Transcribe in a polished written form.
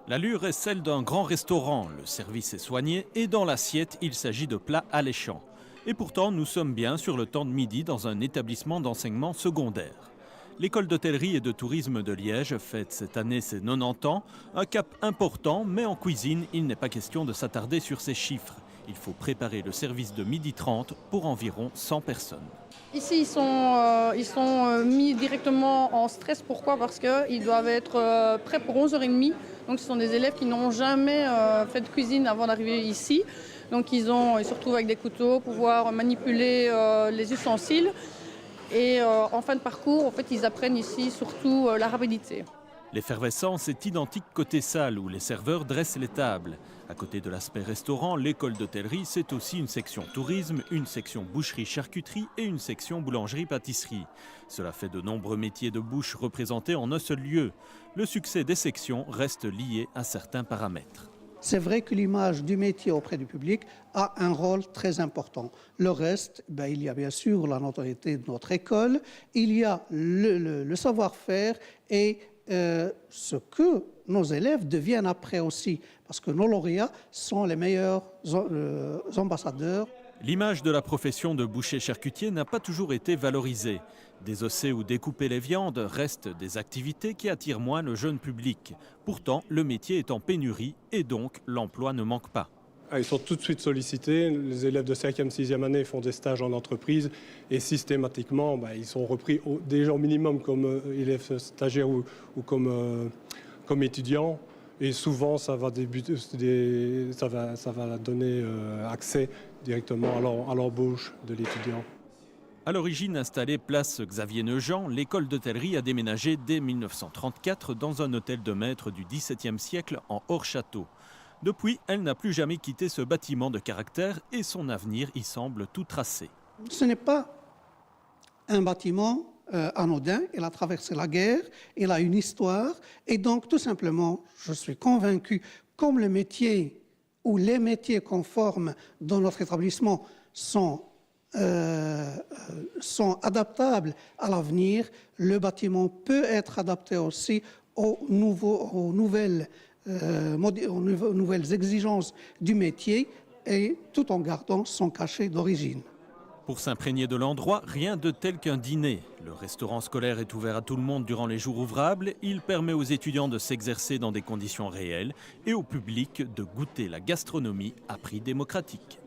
L'allure est celle d'un grand restaurant, le service est soigné et dans l'assiette, il s'agit de plats alléchants. Et pourtant, nous sommes bien sur le temps de midi dans un établissement d'enseignement secondaire. L'école d'hôtellerie et de tourisme de Liège fête cette année ses 90 ans, un cap important, mais en cuisine, il n'est pas question de s'attarder sur ces chiffres. Il faut préparer le service de 12h30 pour environ 100 personnes. Ici, ils sont mis directement en stress. Pourquoi? Parce qu'ils doivent être prêts pour 11h30. Donc, ce sont des élèves qui n'ont jamais fait de cuisine avant d'arriver ici. Donc, ils se retrouvent avec des couteaux, pouvoir manipuler les ustensiles. Et en fin de parcours, en fait, ils apprennent ici surtout la rapidité. L'effervescence est identique côté salle où les serveurs dressent les tables. À côté de l'aspect restaurant, l'école d'hôtellerie, c'est aussi une section tourisme, une section boucherie-charcuterie et une section boulangerie-pâtisserie. Cela fait de nombreux métiers de bouche représentés en un seul lieu. Le succès des sections reste lié à certains paramètres. C'est vrai que l'image du métier auprès du public a un rôle très important. Le reste, il y a bien sûr la notoriété de notre école, il y a le savoir-faire et ce que nos élèves deviennent après aussi, parce que nos lauréats sont les meilleurs ambassadeurs. L'image de la profession de boucher-charcutier n'a pas toujours été valorisée. Désosser ou découper les viandes restent des activités qui attirent moins le jeune public. Pourtant, le métier est en pénurie et donc l'emploi ne manque pas. Ils sont tout de suite sollicités. Les élèves de 5e, 6e année font des stages en entreprise et systématiquement, ils sont repris déjà au minimum comme élèves stagiaires ou comme étudiants. Et souvent, ça va donner accès directement à l'embauche de l'étudiant. À l'origine installée place Xavier Neujean, l'école d'hôtellerie a déménagé dès 1934 dans un hôtel de maître du XVIIe siècle en hors-château. Depuis, elle n'a plus jamais quitté ce bâtiment de caractère et son avenir y semble tout tracé. Ce n'est pas un bâtiment anodin, il a traversé la guerre, il a une histoire et donc tout simplement, je suis convaincu, comme le métier ou les métiers qu'on forme dans notre établissement sont adaptables à l'avenir, le bâtiment peut être adapté aussi aux nouvelles exigences du métier et tout en gardant son cachet d'origine. Pour s'imprégner de l'endroit, rien de tel qu'un dîner. Le restaurant scolaire est ouvert à tout le monde durant les jours ouvrables. Il permet aux étudiants de s'exercer dans des conditions réelles et au public de goûter la gastronomie à prix démocratique.